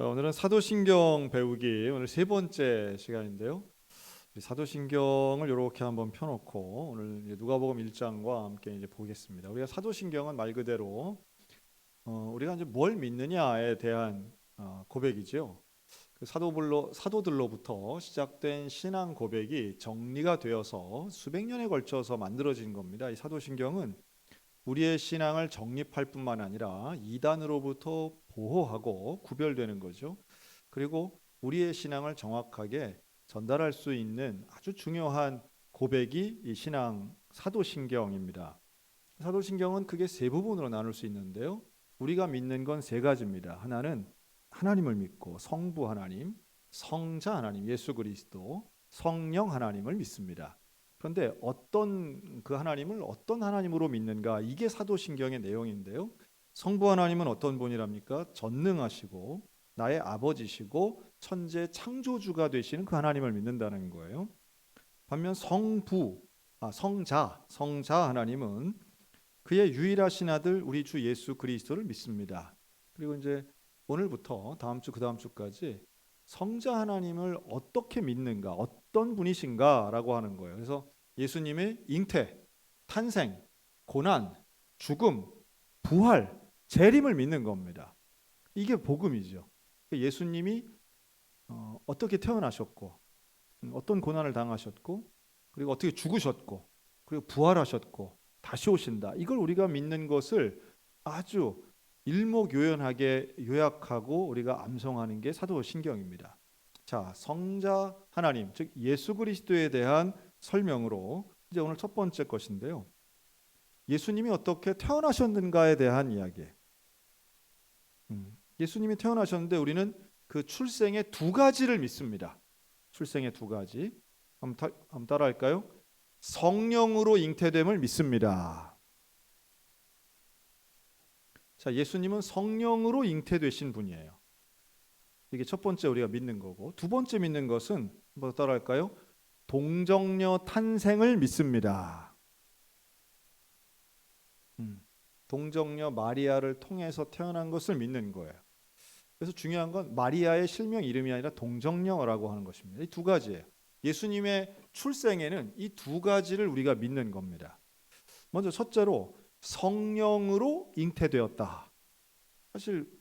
자, 오늘은 사도신경 배우기 오늘 세 번째 시간인데요. 우리 사도신경을 이렇게 한번 펴놓고 오늘 이제 누가복음 1장과 함께 이제 보겠습니다. 우리가 사도신경은 말 그대로 우리가 이제 뭘 믿느냐에 대한 고백이죠. 그 사도들로부터 시작된 신앙 고백이 정리가 되어서 수백 년에 걸쳐서 만들어진 겁니다. 이 사도신경은 우리의 신앙을 정립할 뿐만 아니라 이단으로부터 보호하고 구별되는 거죠. 그리고 우리의 신앙을 정확하게 전달할 수 있는 아주 중요한 고백이 이 신앙 사도신경입니다. 사도신경은 크게 세 부분으로 나눌 수 있는데요. 우리가 믿는 건 세 가지입니다. 하나는 하나님을 믿고 성부 하나님, 성자 하나님, 예수 그리스도, 성령 하나님을 믿습니다. 그런데 어떤 그 하나님을 어떤 하나님으로 믿는가, 이게 사도신경의 내용인데요. 성부 하나님은 어떤 분이랍니까? 전능하시고 나의 아버지시고 천재 창조주가 되시는 그 하나님을 믿는다는 거예요. 반면 성자 하나님은 그의 유일하신 아들 우리 주 예수 그리스도를 믿습니다. 그리고 이제 오늘부터 다음 주, 그 다음 주까지 성자 하나님을 어떻게 믿는가, 어떤 분이신가라고 하는 거예요. 그래서 예수님의 잉태, 탄생, 고난, 죽음, 부활, 재림을 믿는 겁니다. 이게 복음이죠. 예수님이 어떻게 태어나셨고, 어떤 고난을 당하셨고, 그리고 어떻게 죽으셨고, 그리고 부활하셨고, 다시 오신다. 이걸 우리가 믿는 것을 아주 일목요연하게 요약하고 우리가 암송하는 게 사도신경입니다. 자, 성자 하나님, 즉 예수 그리스도에 대한 설명으로 이제 오늘 첫 번째 것인데요. 예수님이 어떻게 태어나셨는가에 대한 이야기. 예수님이 태어나셨는데 우리는 그 출생의 두 가지를 믿습니다. 출생의 두 가지. 한번 따라할까요? 성령으로 잉태됨을 믿습니다. 자, 예수님은 성령으로 잉태되신 분이에요. 이게 첫 번째 우리가 믿는 거고, 두 번째 믿는 것은 뭐 따라할까요? 동정녀 탄생을 믿습니다. 동정녀 마리아를 통해서 태어난 것을 믿는 거예요. 그래서 중요한 건 마리아의 실명 이름이 아니라 동정녀라고 하는 것입니다. 이 두 가지예요. 예수님의 출생에는 이 두 가지를 우리가 믿는 겁니다. 먼저 첫째로 성령으로 잉태되었다. 사실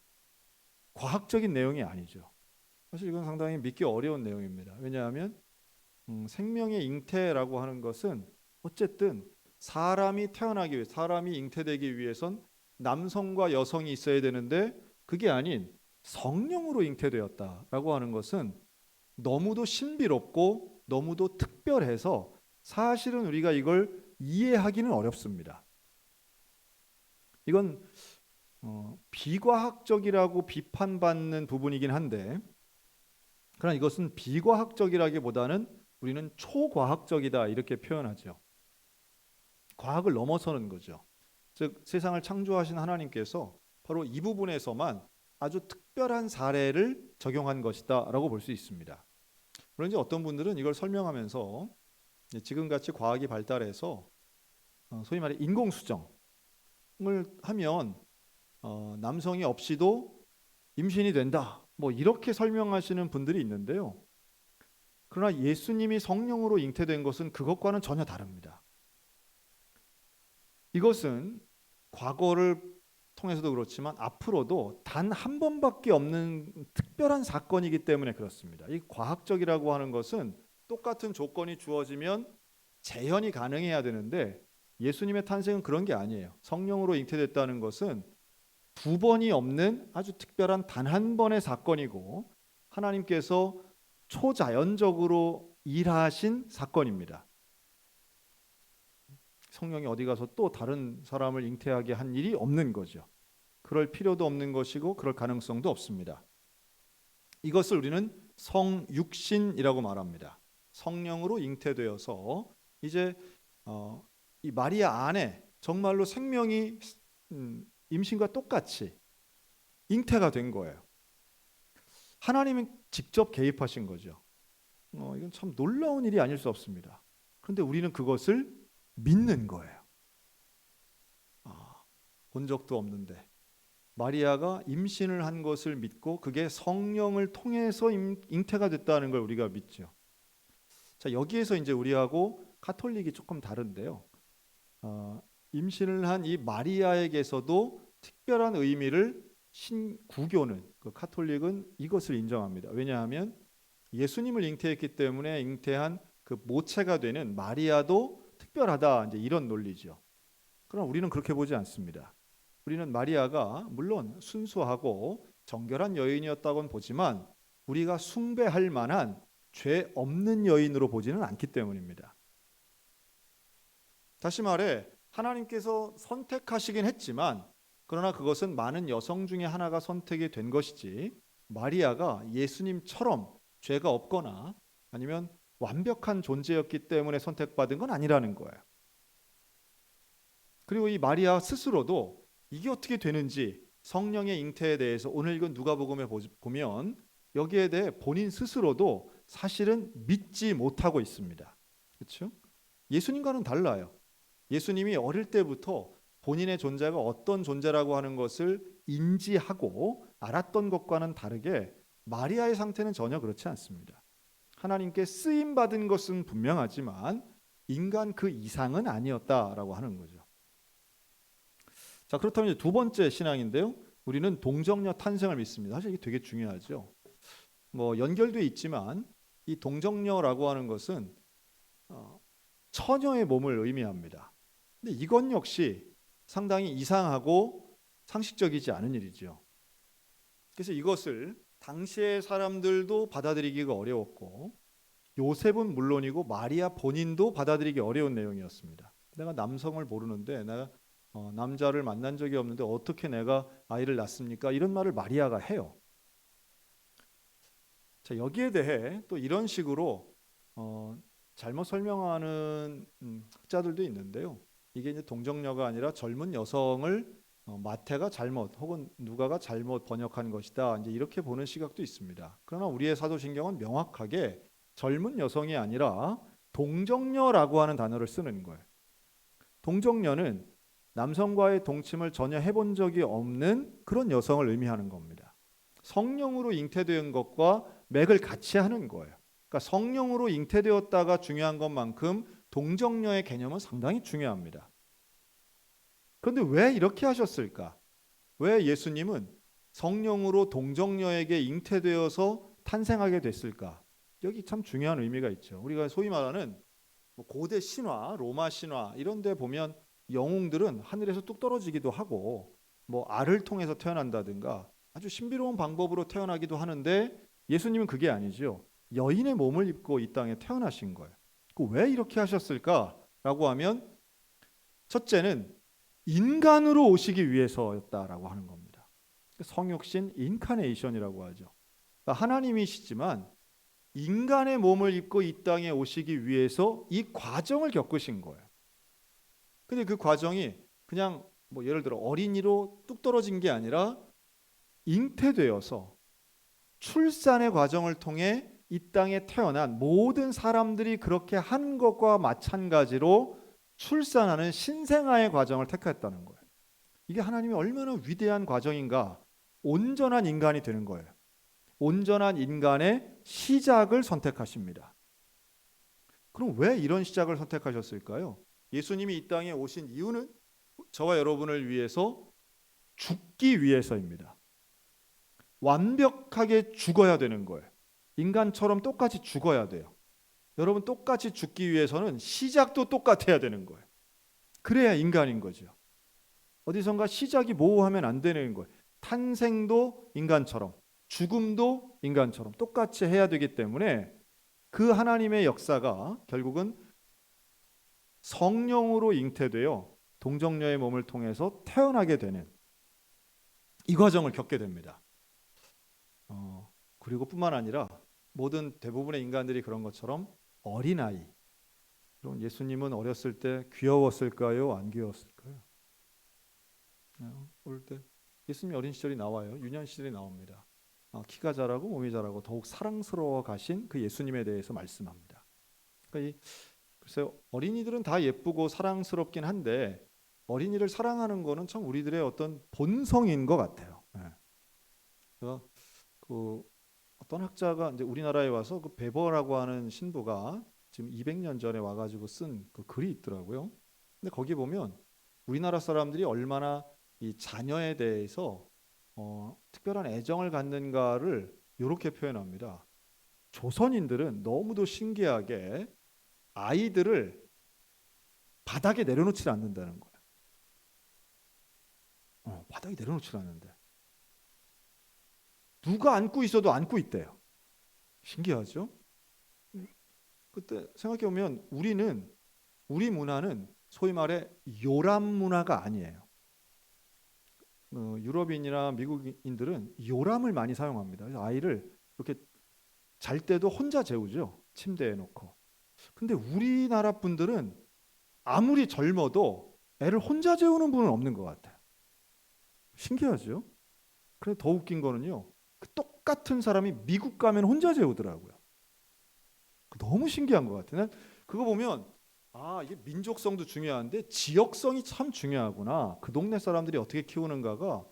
과학적인 내용이 아니죠. 사실 이건 상당히 믿기 어려운 내용입니다. 왜냐하면 생명의 잉태라고 하는 것은 어쨌든 사람이 태어나기 위해, 사람이 잉태되기 위해선 남성과 여성이 있어야 되는데 그게 아닌 성령으로 잉태되었다라고 하는 것은 너무도 신비롭고 너무도 특별해서 사실은 우리가 이걸 이해하기는 어렵습니다. 이건 비과학적이라고 비판받는 부분이긴 한데, 그러나 이것은 비과학적이라기보다는 우리는 초과학적이다 이렇게 표현하죠. 과학을 넘어서는 거죠. 즉 세상을 창조하신 하나님께서 바로 이 부분에서만 아주 특별한 사례를 적용한 것이다라고 볼 수 있습니다. 그런지 어떤 분들은 이걸 설명하면서 지금같이 과학이 발달해서 소위 말해 인공수정을 하면 남성이 없이도 임신이 된다. 뭐 이렇게 설명하시는 분들이 있는데요. 그러나 예수님이 성령으로 잉태된 것은 그것과는 전혀 다릅니다. 이것은 과거를 통해서도 그렇지만 앞으로도 단 한 번밖에 없는 특별한 사건이기 때문에 그렇습니다. 이 과학적이라고 하는 것은 똑같은 조건이 주어지면 재현이 가능해야 되는데 예수님의 탄생은 그런 게 아니에요. 성령으로 잉태됐다는 것은 두 번이 없는 아주 특별한 단 한 번의 사건이고 하나님께서 초자연적으로 일하신 사건입니다. 성령이 어디 가서 또 다른 사람을 잉태하게 한 일이 없는 거죠. 그럴 필요도 없는 것이고 그럴 가능성도 없습니다. 이것을 우리는 성육신이라고 말합니다. 성령으로 잉태되어서 이제 이 마리아 안에 정말로 생명이 임신과 똑같이 잉태가 된 거예요. 하나님은 직접 개입하신 거죠. 이건 참 놀라운 일이 아닐 수 없습니다. 그런데 우리는 그것을 믿는 거예요. 본 적도 없는데 마리아가 임신을 한 것을 믿고 그게 성령을 통해서 잉태가 됐다는 걸 우리가 믿죠. 자, 여기에서 이제 우리하고 카톨릭이 조금 다른데요. 임신을 한 이 마리아에게서도 특별한 의미를 신구교는, 그 카톨릭은 이것을 인정합니다. 왜냐하면 예수님을 잉태했기 때문에 잉태한 그 모체가 되는 마리아도 특별하다, 이제 이런 논리죠. 그러나 우리는 그렇게 보지 않습니다. 우리는 마리아가 물론 순수하고 정결한 여인이었다고는 보지만 우리가 숭배할 만한 죄 없는 여인으로 보지는 않기 때문입니다. 다시 말해 하나님께서 선택하시긴 했지만 그러나 그것은 많은 여성 중에 하나가 선택이 된 것이지 마리아가 예수님처럼 죄가 없거나 아니면 완벽한 존재였기 때문에 선택받은 건 아니라는 거예요. 그리고 이 마리아 스스로도 이게 어떻게 되는지 성령의 잉태에 대해서 오늘 읽은 누가복음에 보면 여기에 대해 본인 스스로도 사실은 믿지 못하고 있습니다. 그렇죠? 예수님과는 달라요. 예수님이 어릴 때부터 본인의 존재가 어떤 존재라고 하는 것을 인지하고 알았던 것과는 다르게 마리아의 상태는 전혀 그렇지 않습니다. 하나님께 쓰임 받은 것은 분명하지만 인간 그 이상은 아니었다라고 하는 거죠. 자, 그렇다면 이제 두 번째 신앙인데요. 우리는 동정녀 탄생을 믿습니다. 사실 이게 되게 중요하죠. 뭐 연결돼 있지만 이 동정녀라고 하는 것은 처녀의 몸을 의미합니다. 근데 이건 역시 상당히 이상하고 상식적이지 않은 일이죠. 그래서 이것을 당시의 사람들도 받아들이기가 어려웠고 요셉은 물론이고 마리아 본인도 받아들이기 어려운 내용이었습니다. 내가 남성을 모르는데 내가 남자를 만난 적이 없는데 어떻게 내가 아이를 낳습니까? 이런 말을 마리아가 해요. 자, 여기에 대해 또 이런 식으로 잘못 설명하는 학자들도 있는데요. 이게 이제 동정녀가 아니라 젊은 여성을 마태가 잘못 혹은 누가가 잘못 번역한 것이다, 이제 이렇게 보는 시각도 있습니다. 그러나 우리의 사도신경은 명확하게 젊은 여성이 아니라 동정녀라고 하는 단어를 쓰는 거예요. 동정녀는 남성과의 동침을 전혀 해본 적이 없는 그런 여성을 의미하는 겁니다. 성령으로 잉태된 것과 맥을 같이 하는 거예요. 그러니까 성령으로 잉태되었다가 중요한 것만큼 동정녀의 개념은 상당히 중요합니다. 그런데 왜 이렇게 하셨을까? 왜 예수님은 성령으로 동정녀에게 잉태되어서 탄생하게 됐을까? 여기 참 중요한 의미가 있죠. 우리가 소위 말하는 고대 신화, 로마 신화 이런 데 보면 영웅들은 하늘에서 뚝 떨어지기도 하고 뭐 알을 통해서 태어난다든가 아주 신비로운 방법으로 태어나기도 하는데 예수님은 그게 아니죠. 여인의 몸을 입고 이 땅에 태어나신 거예요. 왜 이렇게 하셨을까라고 하면 첫째는 인간으로 오시기 위해서였다라고 하는 겁니다. 성육신 인카네이션이라고 하죠. 그러니까 하나님이시지만 인간의 몸을 입고 이 땅에 오시기 위해서 이 과정을 겪으신 거예요. 근데 그 과정이 그냥 뭐 예를 들어 어린이로 뚝 떨어진 게 아니라 잉태되어서 출산의 과정을 통해 이 땅에 태어난 모든 사람들이 그렇게 한 것과 마찬가지로 출산하는 신생아의 과정을 택했다는 거예요. 이게 하나님이 얼마나 위대한 과정인가. 온전한 인간이 되는 거예요. 온전한 인간의 시작을 선택하십니다. 그럼 왜 이런 시작을 선택하셨을까요? 예수님이 이 땅에 오신 이유는 저와 여러분을 위해서 죽기 위해서입니다. 완벽하게 죽어야 되는 거예요. 인간처럼 똑같이 죽어야 돼요. 여러분, 똑같이 죽기 위해서는 시작도 똑같아야 되는 거예요. 그래야 인간인 거죠. 어디선가 시작이 모호하면 안 되는 거예요. 탄생도 인간처럼, 죽음도 인간처럼 똑같이 해야 되기 때문에 그 하나님의 역사가 결국은 성령으로 잉태되어 동정녀의 몸을 통해서 태어나게 되는 이 과정을 겪게 됩니다. 그리고 뿐만 아니라 모든 대부분의 인간들이 그런 것처럼 어린아이. 그럼 예수님은 어렸을 때 귀여웠을까요? 안 귀여웠을까요? 어릴 때 예수님 어린 시절이 나와요. 유년 시절이 나옵니다. 키가 자라고 몸이 자라고 더욱 사랑스러워 가신 그 예수님에 대해서 말씀합니다. 그러니까 글쎄요, 어린이들은 다 예쁘고 사랑스럽긴 한데 어린이를 사랑하는 거는 참 우리들의 어떤 본성인 것 같아요. 예. 그래서 그 어떤 학자가 이제 우리나라에 와서 그 베버라고 하는 신부가 지금 200년 전에 와가지고 쓴 그 글이 있더라고요. 근데 거기 보면 우리나라 사람들이 얼마나 이 자녀에 대해서 특별한 애정을 갖는가를 이렇게 표현합니다. 조선인들은 너무도 신기하게 아이들을 바닥에 내려놓지 않는다는 거예요. 바닥에 내려놓지 않는데 누가 안고 있어도 안고 있대요. 신기하죠? 그때 생각해 보면 우리 문화는 소위 말해 요람 문화가 아니에요. 유럽인이나 미국인들은 요람을 많이 사용합니다. 그래서 아이를 이렇게 잘 때도 혼자 재우죠. 침대에 놓고. 근데 우리나라 분들은 아무리 젊어도 애를 혼자 재우는 분은 없는 것 같아요. 신기하죠? 그런데 더 웃긴 거는요. 그 똑같은 사람이 미국 가면 혼자 재우더라고요. 너무 신기한 것 같아요. 그거 보면 이게 민족성도 중요한데 지역성이 참 중요하구나. 그 동네 사람들이 어떻게 키우는가가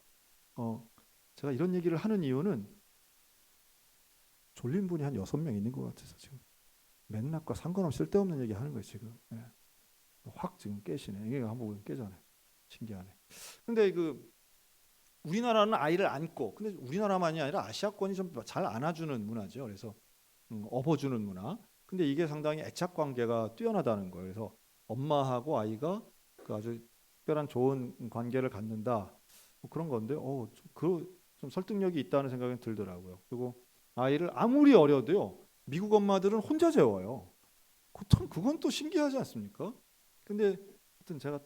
제가 이런 얘기를 하는 이유는 졸린 분이 한 6명 있는 것 같아서 지금 맥락과 상관없이 쓸데없는 얘기 하는 거예요 지금. 예. 확 지금 깨시네. 이게 한번 깨잖아요. 신기하네. 근데 우리나라는 아이를 안고, 근데 우리나라만이 아니라 아시아권이 좀 잘 안아주는 문화죠. 그래서 업어주는 문화. 근데 이게 상당히 애착 관계가 뛰어나다는 거예요. 그래서 엄마하고 아이가 그 아주 특별한 좋은 관계를 갖는다. 뭐 그런 건데, 좀 설득력이 있다는 생각이 들더라고요. 그리고 아이를 아무리 어려도요, 미국 엄마들은 혼자 재워요. 참 그건 또 신기하지 않습니까? 근데 하여튼 제가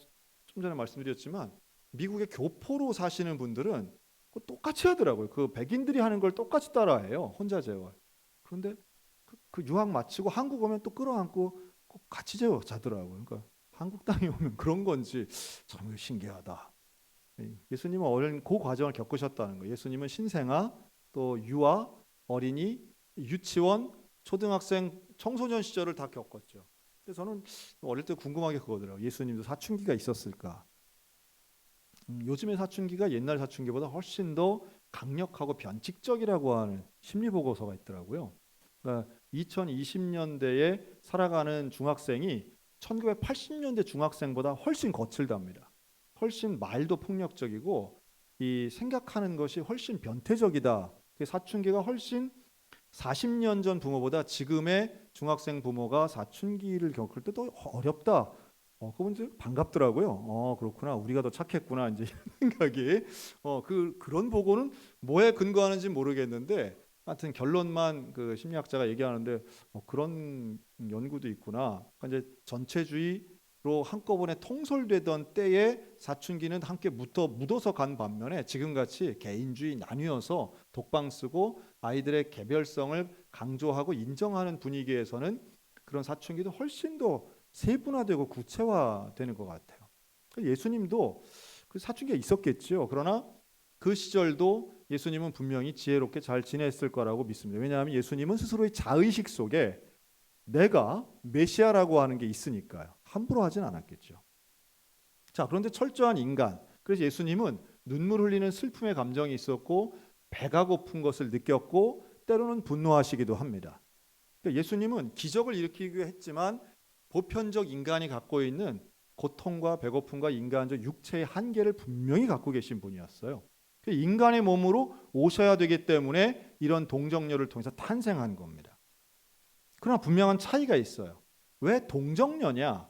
좀 전에 말씀드렸지만 미국의 교포로 사시는 분들은 똑같이 하더라고요. 그 백인들이 하는 걸 똑같이 따라해요. 혼자 재워요. 그런데 그 유학 마치고 한국 오면 또 끌어안고 꼭 같이 자더라고요. 그러니까 한국 땅에 오면 그런 건지 참 신기하다. 예수님은 그 과정을 겪으셨다는 거예요. 예수님은 신생아, 또 유아, 어린이, 유치원, 초등학생, 청소년 시절을 다 겪었죠. 근데 저는 어릴 때 궁금하게 그거더라고요. 예수님도 사춘기가 있었을까? 요즘의 사춘기가 옛날 사춘기보다 훨씬 더 강력하고 변칙적이라고 하는 심리 보고서가 있더라고요. 그러니까 2020년대에 살아가는 중학생이 1980년대 중학생보다 훨씬 거칠답니다. 훨씬 말도 폭력적이고 이 생각하는 것이 훨씬 변태적이다. 사춘기가 훨씬 40년 전 부모보다 지금의 중학생 부모가 사춘기를 겪을 때 더 어렵다. 그분들 반갑더라고요. 그렇구나. 우리가 더 착했구나. 이제 이런 생각이. 그런 보고는 뭐에 근거하는지 모르겠는데, 하여튼 결론만 그 심리학자가 얘기하는데 그런 연구도 있구나. 그러니까 이제 전체주의로 한꺼번에 통솔되던 때에 사춘기는 함께 묻어서 간 반면에 지금같이 개인주의 나뉘어서 독방 쓰고 아이들의 개별성을 강조하고 인정하는 분위기에서는 그런 사춘기도 훨씬 더 세분화되고 구체화되는 것 같아요. 예수님도 그 사춘기가 있었겠죠. 그러나 그 시절도 예수님은 분명히 지혜롭게 잘 지냈을 거라고 믿습니다. 왜냐하면 예수님은 스스로의 자의식 속에 내가 메시아라고 하는 게 있으니까요. 함부로 하진 않았겠죠. 자, 그런데 철저한 인간. 그래서 예수님은 눈물 흘리는 슬픔의 감정이 있었고 배가 고픈 것을 느꼈고 때로는 분노하시기도 합니다. 그러니까 예수님은 기적을 일으키기 했지만 보편적 인간이 갖고 있는 고통과 배고픔과 인간적 육체의 한계를 분명히 갖고 계신 분이었어요. 인간의 몸으로 오셔야 되기 때문에 이런 동정녀를 통해서 탄생한 겁니다. 그러나 분명한 차이가 있어요. 왜 동정녀냐?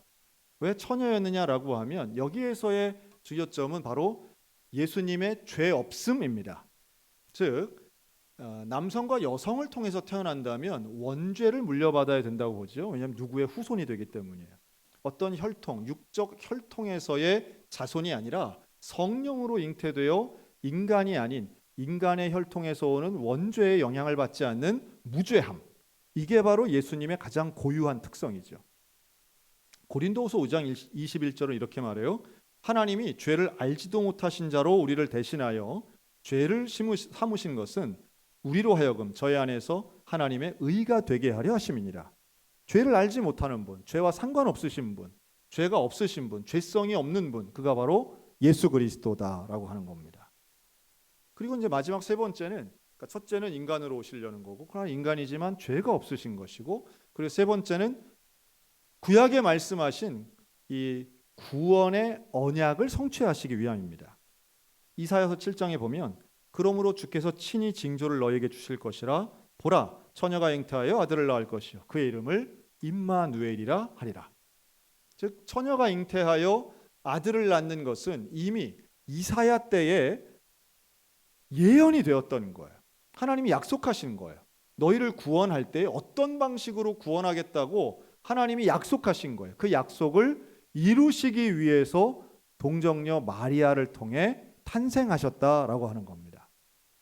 왜 처녀였느냐라고 하면 여기에서의 주요점은 바로 예수님의 죄 없음입니다. 즉 남성과 여성을 통해서 태어난다면 원죄를 물려받아야 된다고 보죠. 왜냐하면 누구의 후손이 되기 때문이에요. 어떤 혈통, 육적 혈통에서의 자손이 아니라 성령으로 잉태되어 인간이 아닌 인간의 혈통에서 오는 원죄의 영향을 받지 않는 무죄함. 이게 바로 예수님의 가장 고유한 특성이죠. 고린도후서 5장 21절은 이렇게 말해요. 하나님이 죄를 알지도 못하신 자로 우리를 대신하여 죄를 삼으신 것은 우리로 하여금 저희 안에서 하나님의 의가 되게 하려 하심이니라. 죄를 알지 못하는 분, 죄와 상관없으신 분, 죄가 없으신 분, 죄성이 없는 분, 그가 바로 예수 그리스도다라고 하는 겁니다. 그리고 이제 마지막 세 번째는, 그러니까 첫째는 인간으로 오시려는 거고, 그러나 인간이지만 죄가 없으신 것이고, 그리고 세 번째는 구약에 말씀하신 이 구원의 언약을 성취하시기 위함입니다. 이사야서 7장에 보면 그러므로 주께서 친히 징조를 너에게 주실 것이라 보라 처녀가 잉태하여 아들을 낳을 것이요 그의 이름을 임마누엘이라 하리라. 즉 처녀가 잉태하여 아들을 낳는 것은 이미 이사야 때에 예언이 되었던 거예요. 하나님이 약속하신 거예요. 너희를 구원할 때 어떤 방식으로 구원하겠다고 하나님이 약속하신 거예요. 그 약속을 이루시기 위해서 동정녀 마리아를 통해 탄생하셨다라고 하는 겁니다.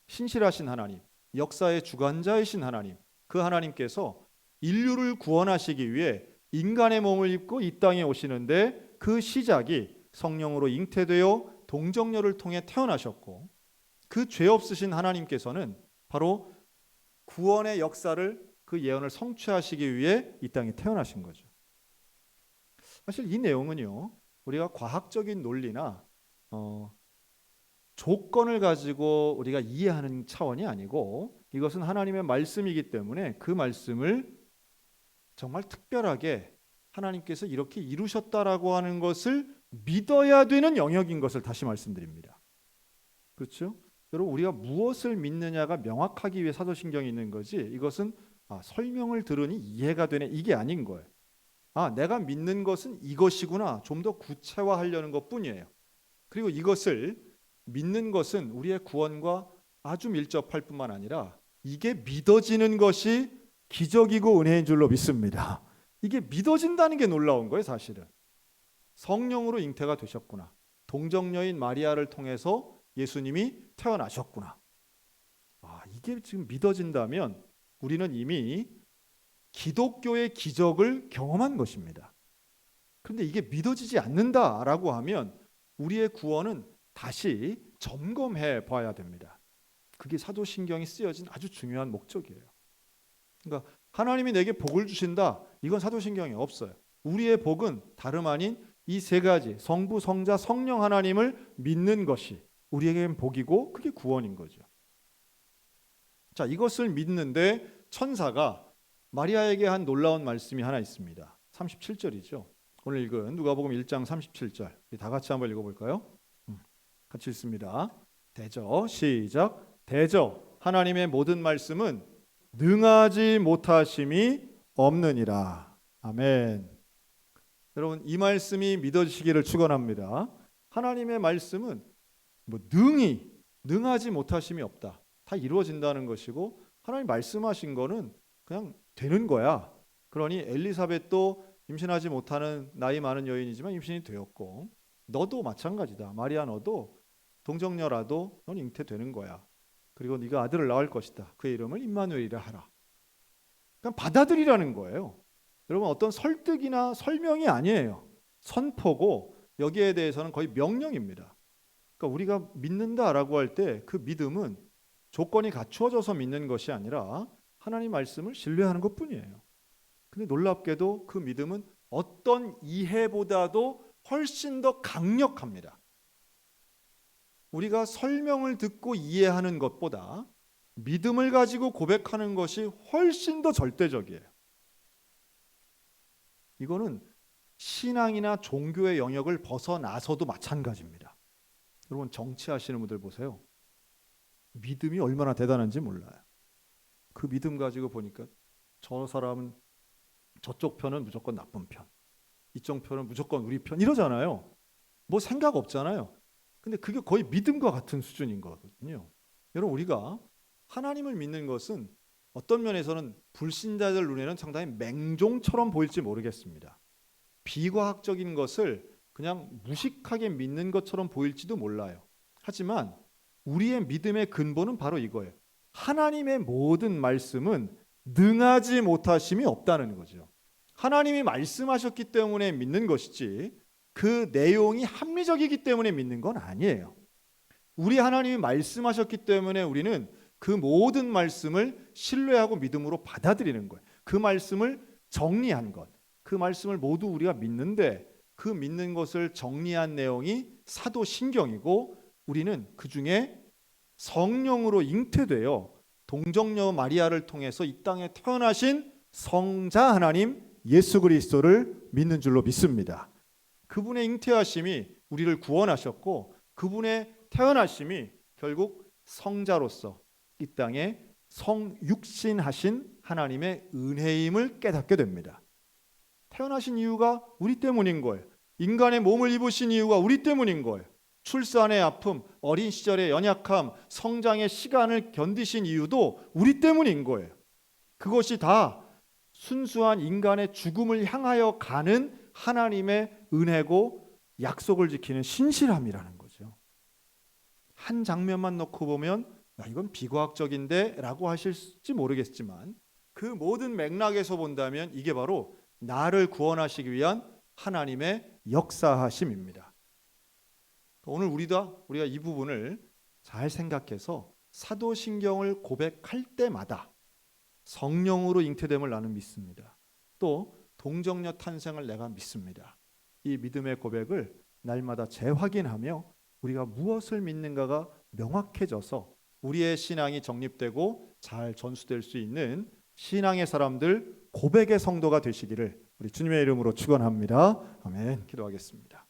신실하신 하나님, 역사의 주관자이신 하나님, 그 하나님께서 인류를 구원하시기 위해 인간의 몸을 입고 이 땅에 오시는데 그 시작이 성령으로 잉태되어 동정녀를 통해 태어나셨고, 그 죄 없으신 하나님께서는 바로 구원의 역사를, 그 예언을 성취하시기 위해 이 땅에 태어나신 거죠. 사실 이 내용은요, 우리가 과학적인 논리나 조건을 가지고 우리가 이해하는 차원이 아니고, 이것은 하나님의 말씀이기 때문에 그 말씀을 정말 특별하게 하나님께서 이렇게 이루셨다라고 하는 것을 믿어야 되는 영역인 것을 다시 말씀드립니다. 그렇죠? 여러분, 우리가 무엇을 믿느냐가 명확하기 위해 사도신경이 있는 거지, 이것은 설명을 들으니 이해가 되네, 이게 아닌 거예요. 내가 믿는 것은 이것이구나, 좀 더 구체화하려는 것뿐이에요. 그리고 이것을 믿는 것은 우리의 구원과 아주 밀접할 뿐만 아니라 이게 믿어지는 것이 기적이고 은혜인 줄로 믿습니다. 이게 믿어진다는 게 놀라운 거예요. 사실은 성령으로 잉태가 되셨구나, 동정녀인 마리아를 통해서 예수님이 태어나셨구나, 이게 지금 믿어진다면 우리는 이미 기독교의 기적을 경험한 것입니다. 그런데 이게 믿어지지 않는다라고 하면 우리의 구원은 다시 점검해 봐야 됩니다. 그게 사도신경이 쓰여진 아주 중요한 목적이에요. 그러니까 하나님이 내게 복을 주신다, 이건 사도신경에 없어요. 우리의 복은 다름 아닌 이 세 가지, 성부, 성자, 성령 하나님을 믿는 것이 우리에게는 복이고, 그게 구원인 거죠. 자, 이것을 믿는데 천사가 마리아에게 한 놀라운 말씀이 하나 있습니다. 37절이죠. 오늘 읽은 누가복음 1장 37절, 다 같이 한번 읽어볼까요? 같이 읽습니다. 대저, 시작. 대저, 하나님의 모든 말씀은 능하지 못하심이 없느니라. 아멘. 여러분, 이 말씀이 믿어지시기를 축원합니다. 하나님의 말씀은 능하지 못하심이 없다, 다 이루어진다는 것이고, 하나님 말씀하신 거는 그냥 되는 거야. 그러니 엘리사벳도 임신하지 못하는 나이 많은 여인이지만 임신이 되었고, 너도 마찬가지다. 마리아, 너도 동정녀라도 넌 잉태되는 거야. 그리고 네가 아들을 낳을 것이다. 그의 이름을 임마누엘이라 하라. 그냥 받아들이라는 거예요. 여러분, 어떤 설득이나 설명이 아니에요. 선포고, 여기에 대해서는 거의 명령입니다. 그러니까 우리가 믿는다라고 할 때 그 믿음은 조건이 갖추어져서 믿는 것이 아니라 하나님 말씀을 신뢰하는 것뿐이에요. 근데 놀랍게도 그 믿음은 어떤 이해보다도 훨씬 더 강력합니다. 우리가 설명을 듣고 이해하는 것보다 믿음을 가지고 고백하는 것이 훨씬 더 절대적이에요. 이거는 신앙이나 종교의 영역을 벗어나서도 마찬가지입니다. 여러분, 정치하시는 분들 보세요. 믿음이 얼마나 대단한지 몰라요. 그 믿음 가지고 보니까 저 사람은 저쪽 편은 무조건 나쁜 편, 이쪽 편은 무조건 우리 편, 이러잖아요. 뭐 생각 없잖아요. 근데 그게 거의 믿음과 같은 수준인 거거든요. 여러분, 우리가 하나님을 믿는 것은 어떤 면에서는 불신자들 눈에는 상당히 맹종처럼 보일지 모르겠습니다. 비과학적인 것을 그냥 무식하게 믿는 것처럼 보일지도 몰라요. 하지만 우리의 믿음의 근본은 바로 이거예요. 하나님의 모든 말씀은 능하지 못하심이 없다는 거죠. 하나님이 말씀하셨기 때문에 믿는 것이지, 그 내용이 합리적이기 때문에 믿는 건 아니에요. 우리 하나님이 말씀하셨기 때문에 우리는 그 모든 말씀을 신뢰하고 믿음으로 받아들이는 거예요. 그 말씀을 정리한 것, 그 말씀을 모두 우리가 믿는데, 그 믿는 것을 정리한 내용이 사도신경이고 우리는 그 중에 성령으로 잉태되어 동정녀 마리아를 통해서 이 땅에 태어나신 성자 하나님 예수 그리스도를 믿는 줄로 믿습니다. 그분의 잉태하심이 우리를 구원하셨고 그분의 태어나심이 결국 성자로서 이 땅에 성육신하신 하나님의 은혜임을 깨닫게 됩니다. 태어나신 이유가 우리 때문인 거예요. 인간의 몸을 입으신 이유가 우리 때문인 거예요. 출산의 아픔, 어린 시절의 연약함, 성장의 시간을 견디신 이유도 우리 때문인 거예요. 그것이 다 순수한 인간의 죽음을 향하여 가는 하나님의 은혜고 약속을 지키는 신실함이라는 거죠. 한 장면만 놓고 보면 이건 비과학적인데 라고 하실지 모르겠지만 그 모든 맥락에서 본다면 이게 바로 나를 구원하시기 위한 하나님의 역사하심입니다. 오늘 우리가 이 부분을 잘 생각해서 사도신경을 고백할 때마다 성령으로 잉태됨을 나는 믿습니다. 또 동정녀 탄생을 내가 믿습니다. 이 믿음의 고백을 날마다 재확인하며 우리가 무엇을 믿는가가 명확해져서 우리의 신앙이 정립되고 잘 전수될 수 있는 신앙의 사람들, 고백의 성도가 되시기를 우리 주님의 이름으로 축원합니다. 아멘. 기도하겠습니다.